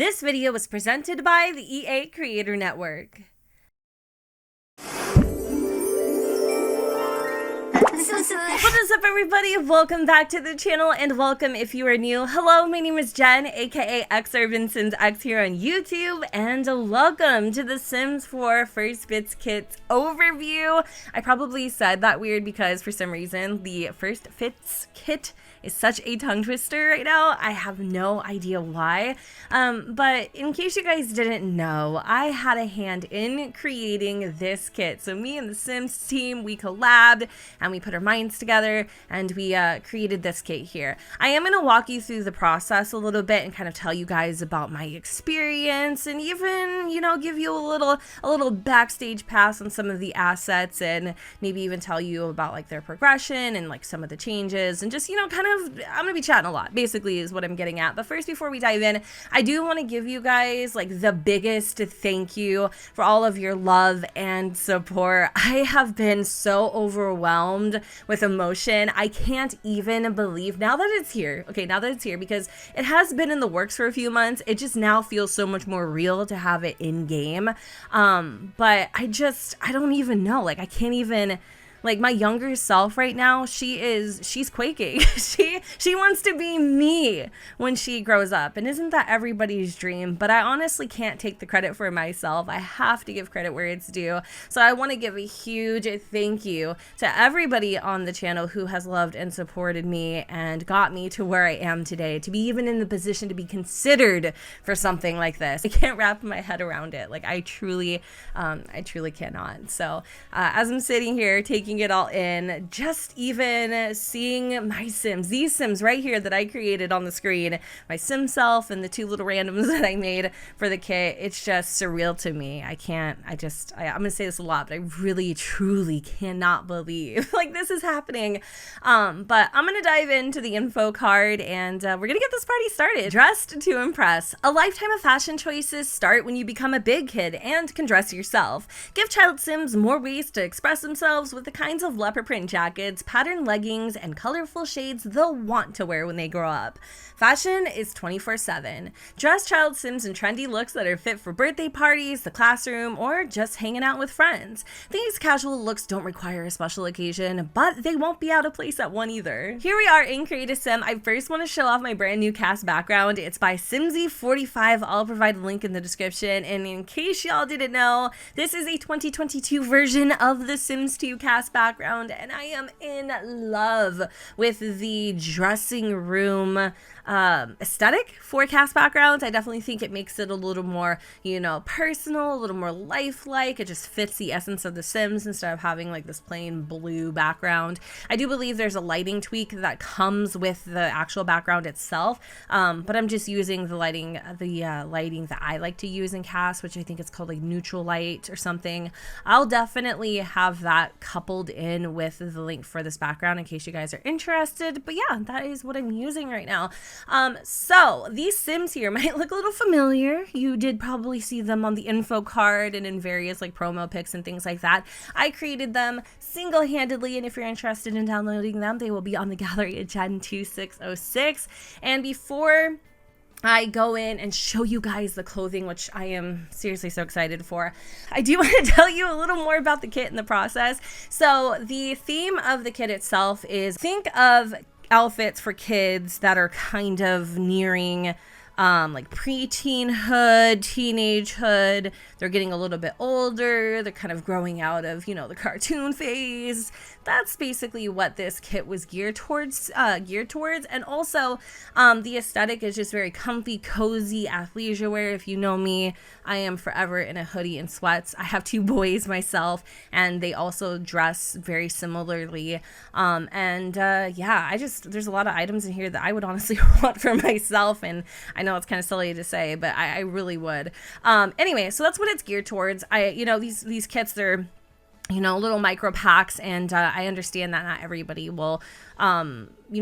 This video was presented by the EA Creator Network. What is up, everybody? Welcome back to the channel, and welcome if you are new. Hello, my name is Jen, aka UrbanSims here on YouTube, and welcome to the Sims 4 First Fits Kits overview. I probably said that weird because for some reason the First Fits Kit is such a tongue twister right now. I have no idea why. But in case you guys didn't know, I had a hand in creating this kit. So me and the Sims team, we collabed and we put our minds together and we created this kit here. I am going to walk you through the process a little bit and kind of tell you guys about my experience and even, you know, give you a little backstage pass on some of the assets and maybe even tell you about like their progression and like some of the changes and just, you know, kind of I'm gonna be chatting a lot, basically, is what I'm getting at. But first, before we dive in, I do want to give you guys like the biggest thank you for all of your love and support. I have been so overwhelmed with emotion. I can't even believe now that it's here. Okay, now that it's here, because it has been in the works for a few months. It just now feels so much more real to have it in game. But I don't even know. Like, I can't even. Like, my younger self right now, she's quaking. She wants to be me when she grows up. And isn't that everybody's dream? But I honestly can't take the credit for myself. I have to give credit where it's due. So I want to give a huge thank you to everybody on the channel who has loved and supported me and got me to where I am today, to be even in the position to be considered for something like this. I can't wrap my head around it. Like, I truly cannot. So as I'm sitting here taking it all in, just even seeing my Sims, these Sims right here that I created on the screen, my Sim self and the two little randoms that I made for the kit, it's just surreal to me. I'm gonna say this a lot, but I really truly cannot believe like this is happening. But I'm gonna dive into the info card and we're gonna get this party started. Dressed to impress. A lifetime of fashion choices start when you become a big kid and can dress yourself. Give child Sims more ways to express themselves with the kinds of leopard print jackets, patterned leggings, and colorful shades they'll want to wear when they grow up. Fashion is 24/7. Dress child Sims in trendy looks that are fit for birthday parties, the classroom, or just hanging out with friends. These casual looks don't require a special occasion, but they won't be out of place at one either. Here we are in Create a Sim. I first want to show off my brand new CAS background. It's by Simsy45. I'll provide a link in the description. And in case y'all didn't know, this is a 2022 version of the Sims 2 CAS background, and I am in love with the dressing room aesthetic for CAS backgrounds. I definitely think it makes it a little more, you know, personal, a little more lifelike. It just fits the essence of the Sims instead of having like this plain blue background. I do believe there's a lighting tweak that comes with the actual background itself, but I'm just using the lighting that I like to use in CAS, which I think it's called like neutral light or something. I'll definitely have that coupled in with the link for this background in case you guys are interested. But yeah, that is what I'm using right now. So these Sims here might look a little familiar. You did probably see them on the info card and in various like promo pics and things like that. I created them single-handedly, and if you're interested in downloading them, they will be on the gallery at Gen 2606. And before I go in and show you guys the clothing, which I am seriously so excited for, I do want to tell you a little more about the kit and the process. So the theme of the kit itself is, think of outfits for kids that are kind of nearing like pre-teenhood, teenagehood. They're getting a little bit older. They're kind of growing out of, you know, the cartoon phase. That's basically what this kit was geared towards. And also, the aesthetic is just very comfy, cozy athleisure wear. If you know me, I am forever in a hoodie and sweats. I have two boys myself, and they also dress very similarly. Yeah, there's a lot of items in here that I would honestly want for myself, and I know it's kind of silly to say, but I really would. Anyway, so that's what it's geared towards. These kits, they're, you know, little micro packs, and I understand that not everybody will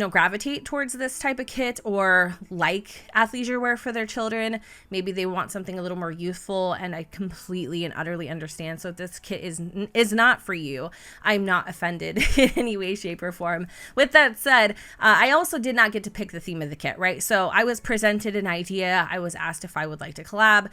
gravitate towards this type of kit or like athleisure wear for their children, maybe they want something a little more youthful, and I completely and utterly understand. So if this kit is not for you, I'm not offended in any way, shape, or form. With that said, I also did not get to pick the theme of the kit, right? So I was presented an idea. I was asked if I would like to collab.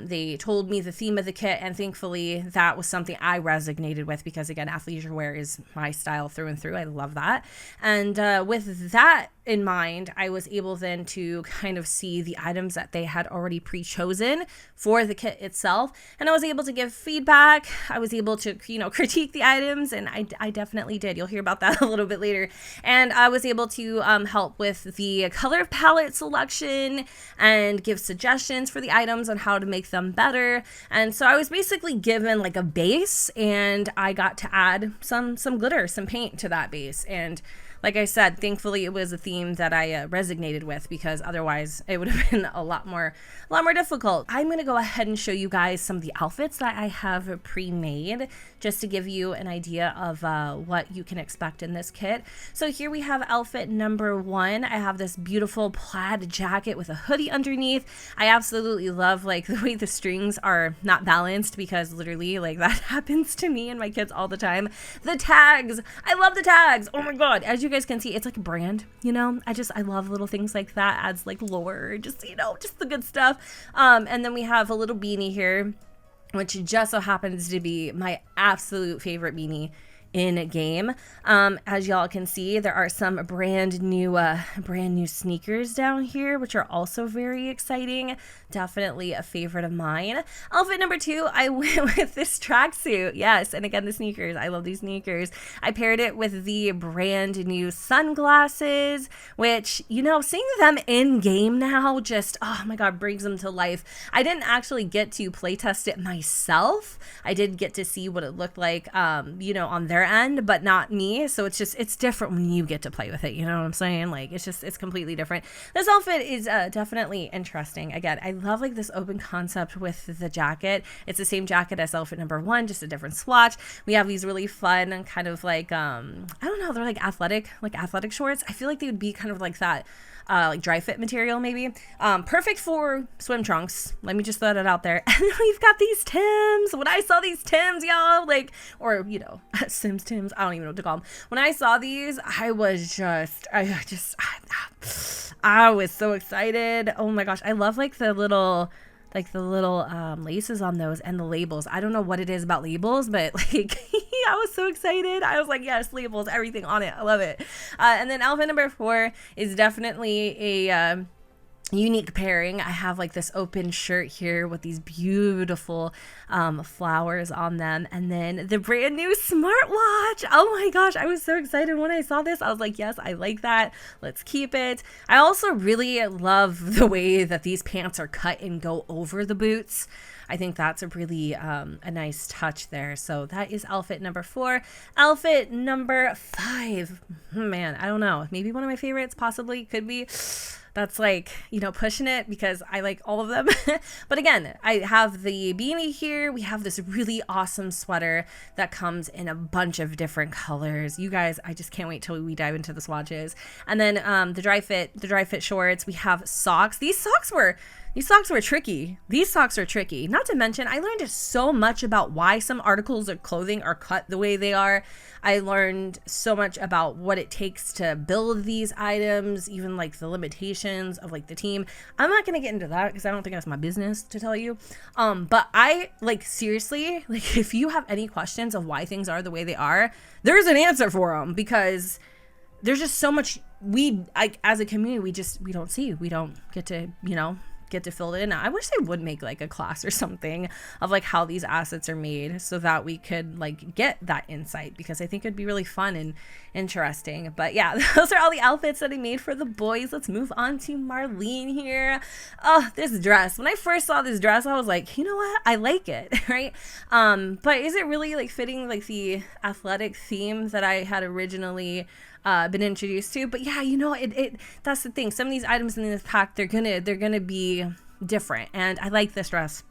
They told me the theme of the kit, and thankfully that was something I resonated with because, again, athleisure wear is my style through and through. I love that. And with that in mind, I was able then to kind of see the items that they had already pre-chosen for the kit itself, and I was able to give feedback. I was able to critique the items, and I definitely did. You'll hear about that a little bit later. And I was able to help with the color palette selection and give suggestions for the items on how to make them better. And so I was basically given like a base, and I got to add some glitter, some paint to that base. And like I said, thankfully it was a theme that I resonated with, because otherwise it would have been a lot more difficult. I'm going to go ahead and show you guys some of the outfits that I have pre-made, just to give you an idea of what you can expect in this kit. So here we have outfit number 1. I have this beautiful plaid jacket with a hoodie underneath. I absolutely love like the way the strings are not balanced, because literally like that happens to me and my kids all the time. The tags, I love the tags. Oh my god, as you guys can see, it's like a brand, I love little things like that. Adds like lore, just the good stuff. And then we have a little beanie here, which just so happens to be my absolute favorite beanie in a game. As y'all can see, there are some brand new sneakers down here, which are also very exciting. Definitely a favorite of mine. Outfit number 2, I went with this tracksuit. Yes, and again, the sneakers. I love these sneakers. I paired it with the brand new sunglasses, which, seeing them in game now just, oh my god, brings them to life. I didn't actually get to play test it myself. I did get to see what it looked like, on their end, but not me. So it's different when you get to play with it. You know what I'm saying? Like, it's completely different. This outfit is definitely interesting. Again, I love like this open concept with the jacket. It's the same jacket as outfit number 1, just a different swatch. We have these really fun kind of like, I don't know, they're like athletic shorts. I feel like they would be kind of like that, like dry fit material maybe. Perfect for swim trunks. Let me just throw that out there. And then we've got these Tims. When I saw these Tims, y'all, like, or Sims Tims, I don't even know what to call them. When I saw these, I was so excited. Oh my gosh, I love like the little laces on those and the labels. I don't know what it is about labels, but like I was so excited. I was like, yes, labels, everything on it. I love it. And then outfit number 4 is definitely a unique pairing. I have like this open shirt here with these beautiful flowers on them, and then the brand new smartwatch. Oh my gosh, I was so excited when I saw this. I was like, yes, I like that, let's keep it. I also really love the way that these pants are cut and go over the boots. I think that's a really a nice touch there. So that is outfit number 4. Outfit number 5, man, I don't know, maybe one of my favorites, possibly, could be. That's like, pushing it, because I like all of them. But again, I have the beanie here. We have this really awesome sweater that comes in a bunch of different colors. You guys, I just can't wait till we dive into the swatches. And then the dry fit shorts. We have socks. These socks were tricky. These socks are tricky. Not to mention, I learned so much about why some articles of clothing are cut the way they are. I learned so much about what it takes to build these items, even like the limitations of like the team. I'm not going to get into that because I don't think that's my business to tell you. But I like, seriously, like if you have any questions of why things are the way they are, there's an answer for them, because there's just so much as a community, we don't get to fill it in. I wish they would make like a class or something of like how these assets are made, so that we could like get that insight, because I think it'd be really fun and interesting. But yeah, those are all the outfits that I made for the boys. Let's move on to Marlene here. Oh, this dress. When I first saw this dress, I was like, you know what? I like it, right? But is it really like fitting like the athletic theme that I had originally been introduced to? But yeah, that's the thing. Some of these items in this pack, they're gonna be different, and I like this dress.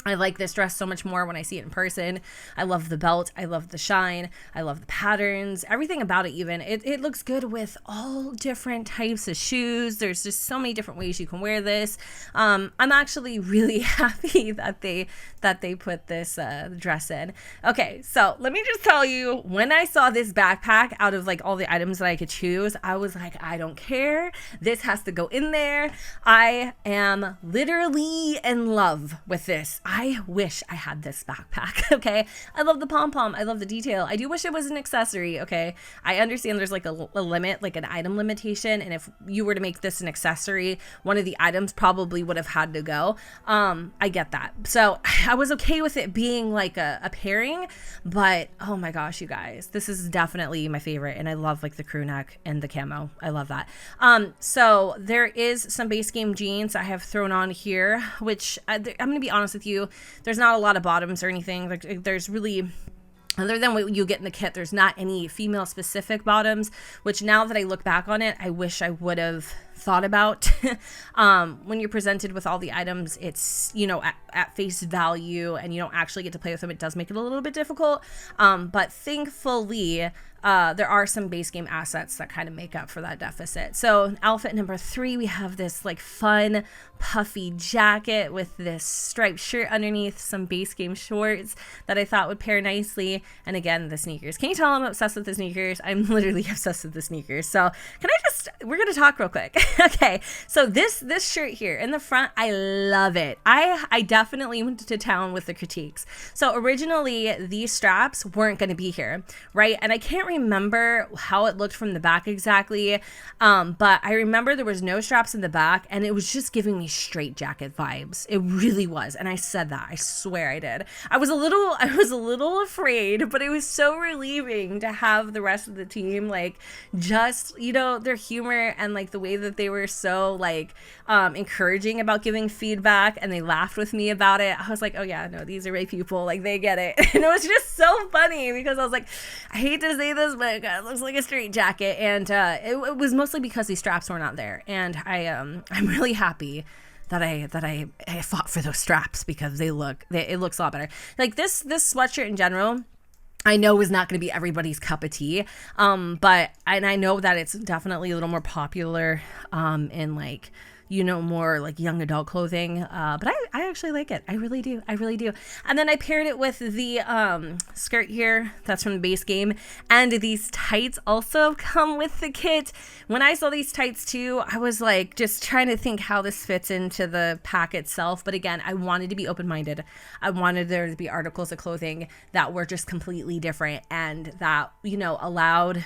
I like this dress so much more when I see it in person. I love the belt. I love the shine. I love the patterns. Everything about it even. It looks good with all different types of shoes. There's just so many different ways you can wear this. I'm actually really happy that they put this dress in. Okay, so let me just tell you, when I saw this backpack out of like all the items that I could choose, I was like, I don't care. This has to go in there. I am literally in love with this. I wish I had this backpack, okay? I love the pom-pom. I love the detail. I do wish it was an accessory, okay? I understand there's like a limit, like an item limitation, and if you were to make this an accessory, one of the items probably would have had to go. I get that. So I was okay with it being like a pairing, but oh my gosh, you guys, this is definitely my favorite, and I love like the crew neck and the camo. I love that. So there is some base game jeans I have thrown on here, which I'm going to be honest with you, there's not a lot of bottoms or anything. Like there's really, other than what you get in the kit, there's not any female specific bottoms, which now that I look back on it, I wish I would have thought about. When you're presented with all the items, it's, you know, at face value, and you don't actually get to play with them. It does make it a little bit difficult. But thankfully, there are some base game assets that kind of make up for that deficit. So outfit number 3, we have this like fun puffy jacket with this striped shirt underneath, some base game shorts that I thought would pair nicely, and again, the sneakers. Can you tell I'm obsessed with the sneakers? I'm literally obsessed with the sneakers. So we're gonna talk real quick. Okay, so this shirt here in the front, I love it. I definitely went to town with the critiques. So originally these straps weren't going to be here, right? And I can't remember how it looked from the back exactly, but I remember there was no straps in the back, and it was just giving me straight jacket vibes. It really was, and I said that. I swear I did. I was a little afraid, but it was so relieving to have the rest of the team like just, you know, their humor and like the way that they were so like encouraging about giving feedback, and they laughed with me about it. I was like, oh yeah, no, these are my people, like they get it. And it was just so funny because I was like, I hate to say this, but it looks like a straight jacket, and it was mostly because these straps were not there, and I'm really happy that I fought for those straps, because it looks a lot better. Like this sweatshirt in general, I know is not going to be everybody's cup of tea, but I know that it's definitely a little more popular in like, you know, more like young adult clothing, but I actually like it. I really do. And then I paired it with the skirt here that's from the base game, and these tights also come with the kit. When I saw these tights too, I was like just trying to think how this fits into the pack itself, but again, I wanted to be open-minded. I wanted there to be articles of clothing that were just completely different, and that, you know, allowed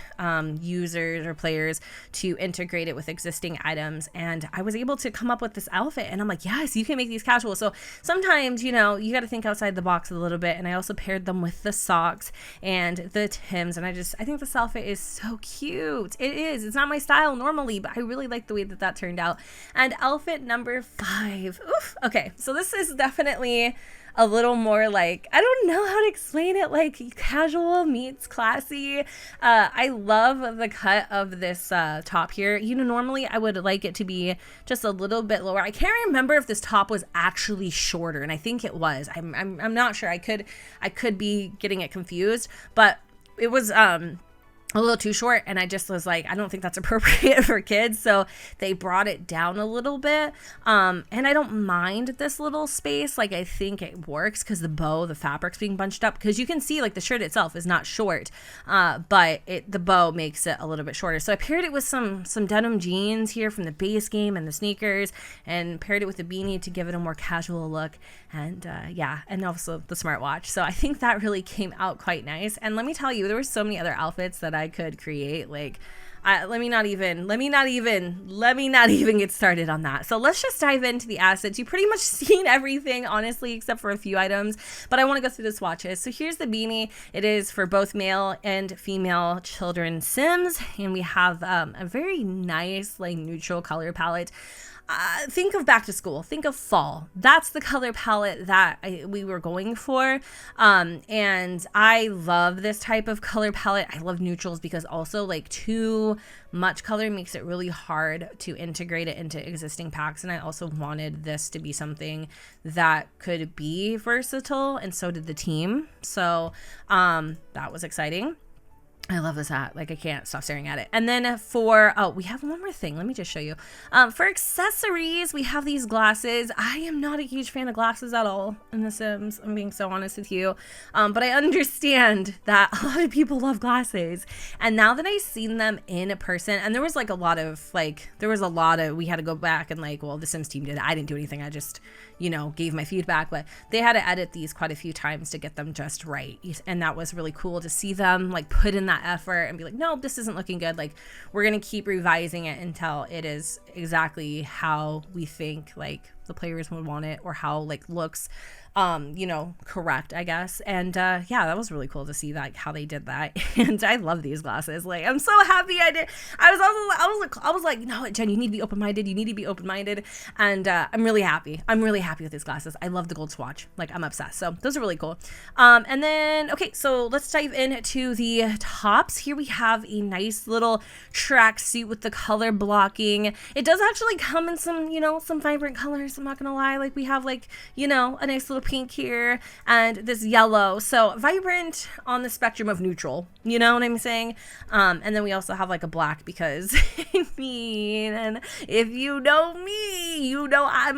users or players to integrate it with existing items. And I was able to come up with this outfit, and I'm like, yes, you can make these casual. So sometimes, you know, you got to think outside the box a little bit, and I also paired them with the socks and the Tims, and I think this outfit is so cute. It's not my style normally, but I really like the way that turned out. And outfit number 5, okay, so this is definitely a little more like, I don't know how to explain it, like casual meets classy. I love the cut of this top here. You know, normally I would like it to be just a little bit lower. I can't remember if this top was actually shorter, and I think it was. I'm not sure. I could be getting it confused, but it was a little too short, and I just was like, I don't think that's appropriate for kids, so they brought it down a little bit, and I don't mind this little space. Like, I think it works because the fabric's being bunched up, because you can see like the shirt itself is not short, but the bow makes it a little bit shorter. So I paired it with some denim jeans here from the base game and the sneakers, and paired it with the beanie to give it a more casual look, and yeah, and also the smartwatch. So I think that really came out quite nice. And let me tell you, there were so many other outfits that I could create. Like, let me not even get started on that. So let's just dive into the assets. You've pretty much seen everything, honestly, except for a few items, but I want to go through the swatches. So here's the beanie. It is for both male and female children Sims, and we have a very nice like neutral color palette. think of back to school, think of fall. That's the color palette that we were going for. And I love this type of color palette. I love neutrals because also like too much color makes it really hard to integrate it into existing packs. And I also wanted this to be something that could be versatile, and so did the team. So that was exciting. I love this hat. Like, I can't stop staring at it. And then for, we have one more thing. Let me just show you. For accessories, we have these glasses. I am not a huge fan of glasses at all in The Sims. I'm being so honest with you. But I understand that a lot of people love glasses. And now that I've seen them in person, and there was like a lot of, we had to go back and like, well, the Sims team did it. I didn't do anything. I just, you know, gave my feedback, but they had to edit these quite a few times to get them just right. And that was really cool to see them like put in that effort and be like, no, this isn't looking good. Like, we're going to keep revising it until it is exactly how we think like the players would want it, or how like looks you know, correct, I guess. And yeah, that was really cool to see that, how they did that. And I love these glasses. Like, I'm so happy I did. I was like, no, Jen, you need to be open-minded. You need to be open-minded. And I'm really happy. I'm really happy with these glasses. I love the gold swatch. Like, I'm obsessed. So those are really cool. And then, okay, so let's dive into the tops. Here we have a nice little tracksuit with the color blocking. It does actually come in some, you know, some vibrant colors. I'm not gonna lie. Like, we have like, you know, a nice little pink here and this yellow. So vibrant on the spectrum of neutral, you know what I'm saying? And then we also have like a black because I mean, and if you know me, you know I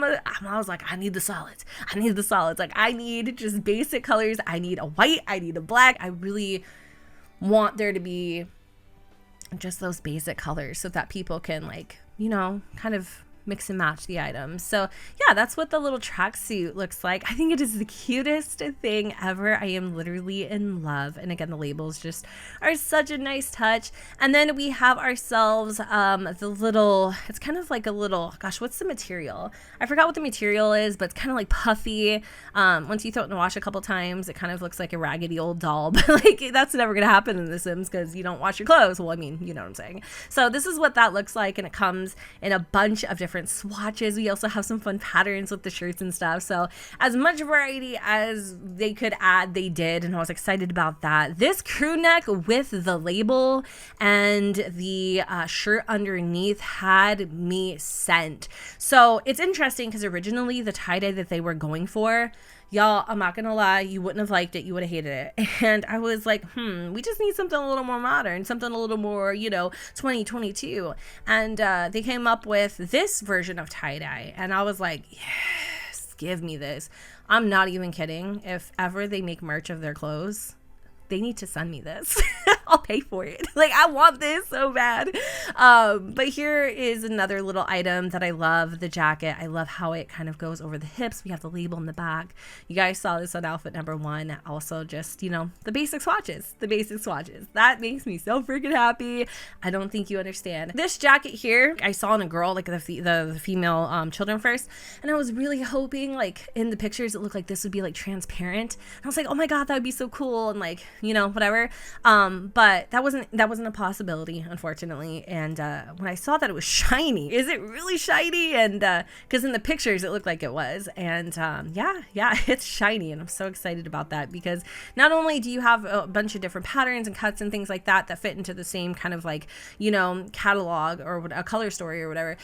was like, I need the solids. I need the solids. Like, I need just basic colors. I need a white. I need a black. I really want there to be just those basic colors so that people can, like, you know, kind of mix and match the items. So yeah, that's what the little tracksuit looks like. I think it is the cutest thing ever. I am literally in love. And again, the labels just are such a nice touch. And then we have ourselves the little, it's kind of like a little, gosh, what's the material? I forgot what the material is, but it's kind of like puffy. Once you throw it in the wash a couple times, it kind of looks like a raggedy old doll. But like, that's never gonna happen in The Sims because you don't wash your clothes. Well, I mean, you know what I'm saying. So this is what that looks like, and it comes in a bunch of different swatches. We also have some fun patterns with the shirts and stuff. So as much variety as they could add, they did, and I was excited about that. This crew neck with the label and the shirt underneath had me sent. So it's interesting because originally the tie-dye that they were going for, y'all, I'm not gonna lie, you wouldn't have liked it, you would have hated it. And I was like, we just need something a little more modern, something a little more, you know, 2022. And they came up with this version of tie-dye, and I was like, yes, give me this. I'm not even kidding. If ever they make merch of their clothes, they need to send me this. I'll pay for it. Like, I want this so bad. But here is another little item that I love, the jacket. I love how it kind of goes over the hips. We have the label in the back. You guys saw this on outfit number 1. Also just, you know, the basic swatches, that makes me so freaking happy. I don't think you understand. This jacket here, I saw in a girl, like the female children first. And I was really hoping, like, in the pictures, it looked like this would be like transparent. And I was like, oh my God, that would be so cool. And like, you know, whatever. But that wasn't a possibility, unfortunately. And when I saw that it was shiny, is it really shiny? And because in the pictures it looked like it was. And yeah, it's shiny, and I'm so excited about that because not only do you have a bunch of different patterns and cuts and things like that fit into the same kind of, like, you know, catalog or a color story or whatever,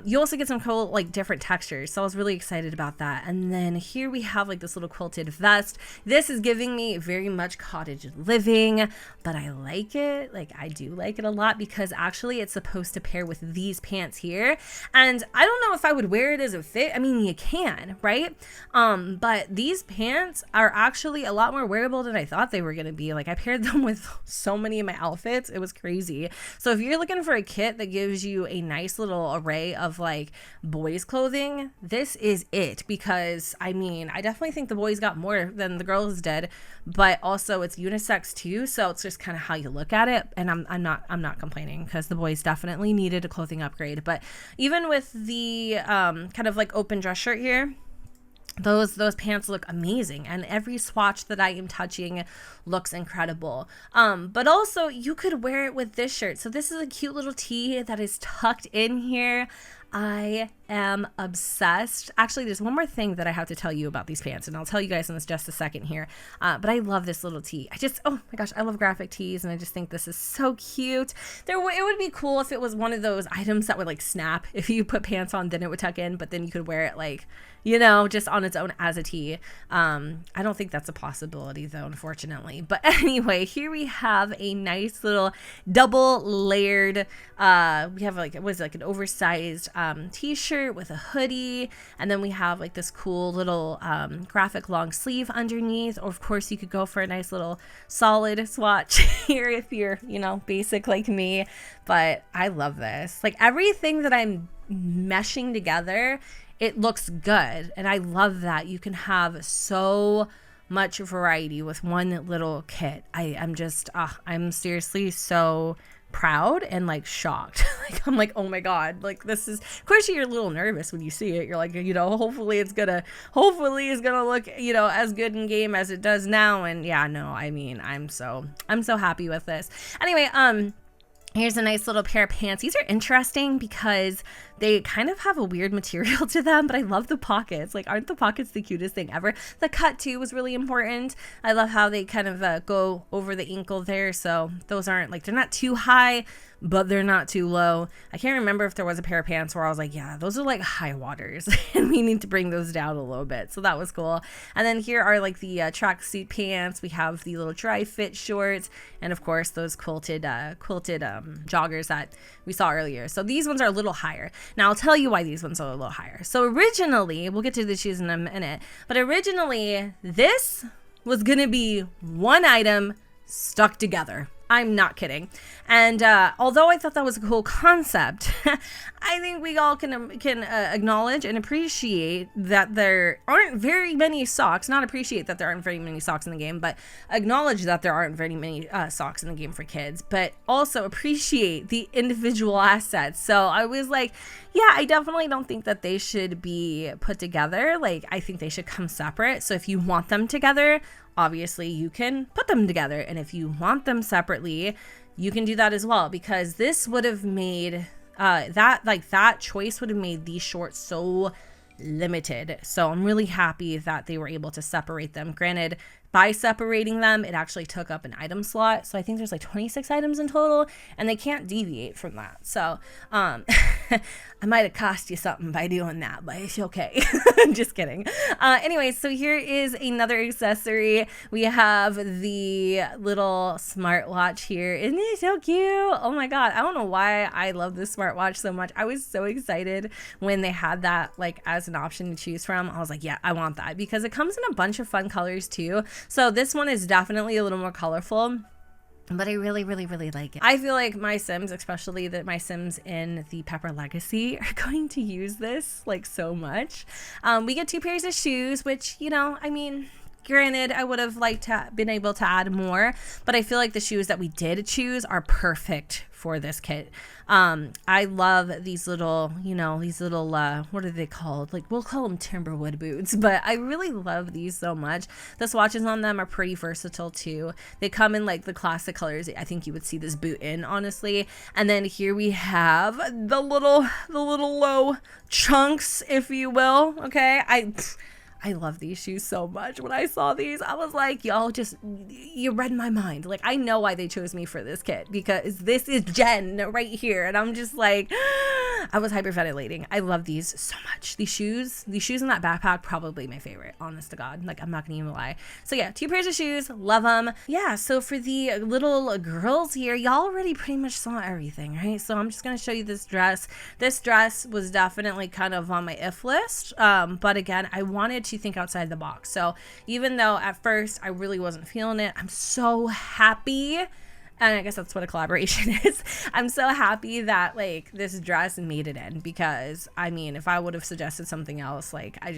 you also get some cool, like, different textures. So I was really excited about that. And then here we have like this little quilted vest. This is giving me very much cottage living, but I like it. Like, I do like it a lot because actually it's supposed to pair with these pants here. And I don't know if I would wear it as a fit. I mean, you can, right? But these pants are actually a lot more wearable than I thought they were going to be. Like, I paired them with so many of my outfits. It was crazy. So if you're looking for a kit that gives you a nice little array of like boys clothing, this is it. Because I mean, I definitely think the boys got more than the girls did, but also it's unisex too, so it's just kind of how you look at it. And I'm not complaining because the boys definitely needed a clothing upgrade. But even with the kind of like open dress shirt here, those pants look amazing, and every swatch that I am touching looks incredible. But also you could wear it with this shirt. So this is a cute little tee that is tucked in here. I am obsessed. Actually, there's one more thing that I have to tell you about these pants, and I'll tell you guys in just a second here. But I love this little tee. Oh my gosh, I love graphic tees, and I just think this is so cute. It would be cool if it was one of those items that would like snap. If you put pants on, then it would tuck in, but then you could wear it like, you know, just on its own as a tee. I don't think that's a possibility though, unfortunately. But anyway, here we have a nice little double layered, we have like, it was like an oversized t-shirt with a hoodie, and then we have like this cool little graphic long sleeve underneath. Or of course you could go for a nice little solid swatch here if you're, you know, basic like me. But I love this. Like everything that I'm meshing together, it looks good, and I love that you can have so much variety with one little kit. I'm seriously so proud and like shocked. Like I'm like, oh my god, like this is, of course you're a little nervous when you see it. You're like, you know, hopefully it's gonna look, you know, as good in game as it does now. And yeah, no, I mean, I'm so happy with this. Anyway, here's a nice little pair of pants. These are interesting because they kind of have a weird material to them, but I love the pockets. Like, aren't the pockets the cutest thing ever? The cut too was really important. I love how they kind of go over the ankle there. So those aren't like, they're not too high, but they're not too low. I can't remember if there was a pair of pants where I was like, yeah, those are like high waters and we need to bring those down a little bit. So that was cool. And then here are like the tracksuit pants. We have the little dry fit shorts, and of course those quilted joggers that we saw earlier. So these ones are a little higher. Now I'll tell you why these ones are a little higher. So originally, we'll get to the shoes in a minute, but originally this was gonna be one item stuck together. I'm not kidding. And although I thought that was a cool concept, I think we all can acknowledge and appreciate that there aren't very many socks. Not appreciate that there aren't very many socks in the game, but acknowledge that there aren't very many socks in the game for kids. But also appreciate the individual assets. So I was like, yeah, I definitely don't think that they should be put together. Like, I think they should come separate. So if you want them together, obviously you can put them together, and if you want them separately, you can do that as well, because this would have made that choice would have made these shorts so limited. So I'm really happy that they were able to separate them. Granted, by separating them, it actually took up an item slot. So I think there's like 26 items in total, and they can't deviate from that. So I might have cost you something by doing that, but it's okay. I'm just kidding. Anyway, so here is another accessory. We have the little smartwatch here. Isn't it so cute? Oh my god, I don't know why I love this smartwatch so much. I was so excited when they had that like as an option to choose from. I was like, yeah, I want that, because it comes in a bunch of fun colors too. So this one is definitely a little more colorful, but I really, really, really like it. I feel like my Sims, especially my Sims in the Pepper Legacy, are going to use this like so much. We get 2 pairs of shoes, which, you know, I mean, granted, I would have liked to been able to add more, but I feel like the shoes that we did choose are perfect for this kit. I love these little, what are they called? Like, we'll call them Timberwood boots, but I really love these so much. The swatches on them are pretty versatile too. They come in like the classic colors I think you would see this boot in, honestly. And then here we have the little low chunks, if you will. Okay, I love these shoes so much. When I saw these, I was like, y'all you read my mind. Like, I know why they chose me for this kit, because this is Jen right here. And I'm just like, I was hyperventilating. I love these so much. These shoes in that backpack, probably my favorite, honest to God. Like, I'm not gonna even lie. So yeah, 2 pairs of shoes, love them. Yeah, so for the little girls here, y'all already pretty much saw everything, right? So I'm just gonna show you this dress. This dress was definitely kind of on my if list. But again, I wanted to think outside the box. So even though at first I really wasn't feeling it, I'm so happy, and I guess that's what a collaboration is. I'm so happy that like this dress made it in, because I mean, if I would have suggested something else, like I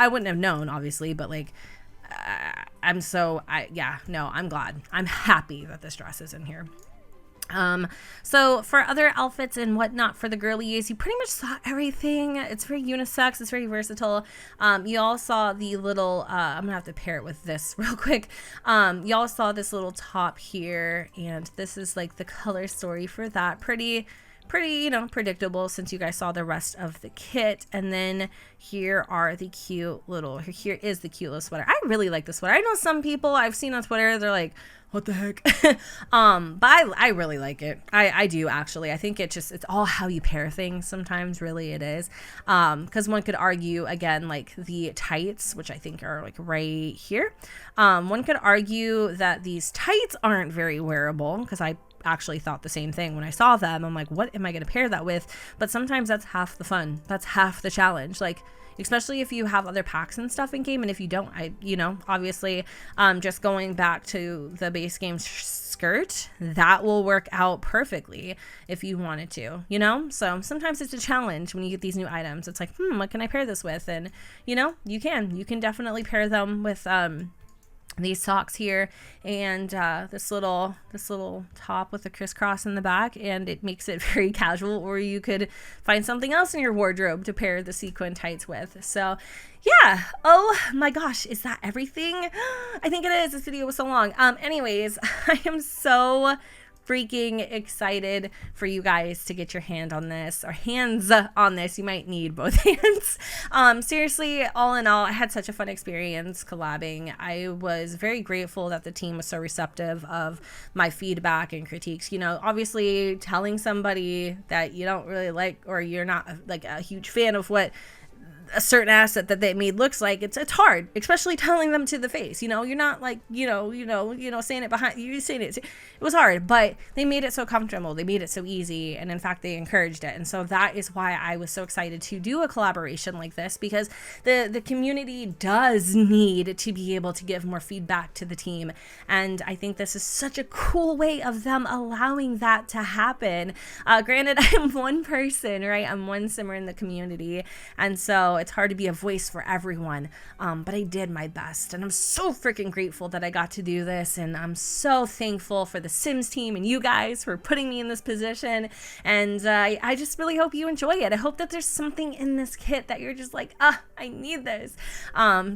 wouldn't have known, obviously, but like I'm glad. I'm happy that this dress is in here. So for other outfits and whatnot for the girlies, you pretty much saw everything. It's very unisex, it's very versatile. You all saw the little, I'm gonna have to pair it with this real quick. Y'all saw this little top here, and this is like the color story for that. Pretty pretty, you know, predictable since you guys saw the rest of the kit. And then here are the cute little, here is the cute little sweater. I really like the sweater. I know some people I've seen on Twitter, they're like, what the heck? But I really like it. I do actually. I think it's all how you pair things sometimes, really it is. Because one could argue, again, like the tights, which I think are like right here. One could argue that these tights aren't very wearable, because I actually thought the same thing when I saw them. I'm like, what am I going to pair that with? But sometimes that's half the fun. That's half the challenge. Like, especially if you have other packs and stuff in game, and if you don't, you know, obviously, just going back to the base game skirt, that will work out perfectly if you wanted to, you know. So sometimes it's a challenge when you get these new items. It's like, what can I pair this with? And you know, you can definitely pair them with these socks here, and this little top with a crisscross in the back, and it makes it very casual. Or you could find something else in your wardrobe to pair the sequin tights with. So yeah, oh my gosh, is that everything? I think it is. This video was so long. Anyways, I am so freaking excited for you guys to get your hands on this. You might need both hands. Seriously, all in all, I had such a fun experience collabing. I was very grateful that the team was so receptive of my feedback and critiques. You know, obviously telling somebody that you don't really like, or you're not like a huge fan of what a certain asset that they made looks like, it's hard, especially telling them to the face. You know, you're not like, you know, saying it behind you, saying it. It was hard, but they made it so comfortable. They made it so easy. And in fact, they encouraged it. And so that is why I was so excited to do a collaboration like this, because the community does need to be able to give more feedback to the team. And I think this is such a cool way of them allowing that to happen. Granted, I'm one person, right? I'm one simmer in the community. And so it's hard to be a voice for everyone, but I did my best, and I'm so freaking grateful that I got to do this, and I'm so thankful for the Sims team and you guys for putting me in this position, and I just really hope you enjoy it. I hope that there's something in this kit that you're just like, I need this.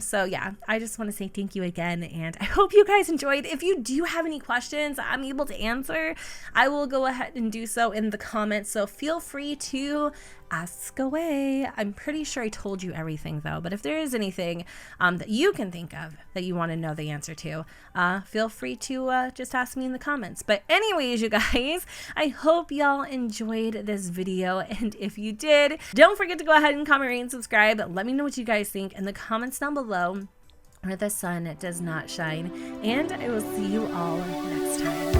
So yeah, I just want to say thank you again, and I hope you guys enjoyed. If you do have any questions I'm able to answer, I will go ahead and do so in the comments, so feel free to ask away. I'm pretty sure I told you everything though, but if there is anything that you can think of that you want to know the answer to, feel free to just ask me in the comments. But anyways, you guys, I hope y'all enjoyed this video, and if you did, don't forget to go ahead and comment, rate, and subscribe. Let me know what you guys think in the comments down below, where the sun does not shine, and I will see you all next time.